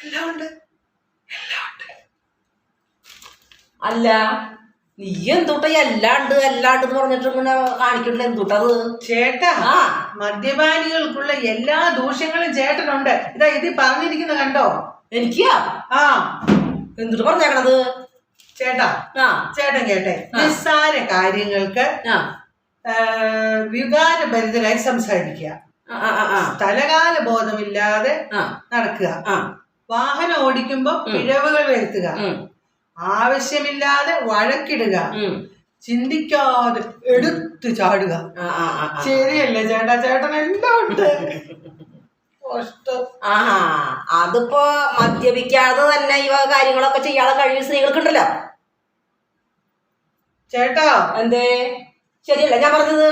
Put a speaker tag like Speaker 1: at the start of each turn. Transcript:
Speaker 1: എല്ലാം ഉണ്ട്, എല്ലാം ഉണ്ട്.
Speaker 2: അല്ല നീ എന്തൂട്ട എല്ലാണ്ട് എന്ന് പറഞ്ഞിട്ട് ഇങ്ങനെ കാണിക്കണില്ല എന്തൂട്ടത്?
Speaker 1: ചേട്ടാ, മദ്യപാനികൾക്കുള്ള എല്ലാ ദൂഷ്യങ്ങളും ചേട്ടനുണ്ട്. ഇതാ ഇത് പറഞ്ഞിരിക്കുന്ന കണ്ടോ?
Speaker 2: എനിക്കാ?
Speaker 1: ആ,
Speaker 2: എന്തിട്ട് പറഞ്ഞേക്കണത്?
Speaker 1: ചേട്ടാ, ചേട്ടൻ കേട്ടെ, നിസ്സാര കാര്യങ്ങൾക്ക് വികാരഭരിതരായി സംസാരിക്കുക, സ്ഥലകാല ബോധമില്ലാതെ നടക്കുക, വാഹനം ഓടിക്കുമ്പോ പിഴവുകൾ വരുത്തുക, ആവശ്യമില്ലാതെ വഴക്കിടുക, ചിന്തിക്കാതെ എടുത്തു ചാടുക. ശരിയല്ലേ ചേട്ടാ? ചേട്ടൻ എല്ലാം ഉണ്ട്.
Speaker 2: അതിപ്പോ മദ്യപിക്കാതെ തന്നെ ഈ കാര്യങ്ങളൊക്കെ ചെയ്യാനുള്ള കഴിവ് സ്ത്രീകൾക്കുണ്ടല്ലോ
Speaker 1: ചേട്ടാ.
Speaker 2: എന്തേ ശരിയല്ല ഞാൻ പറഞ്ഞത്?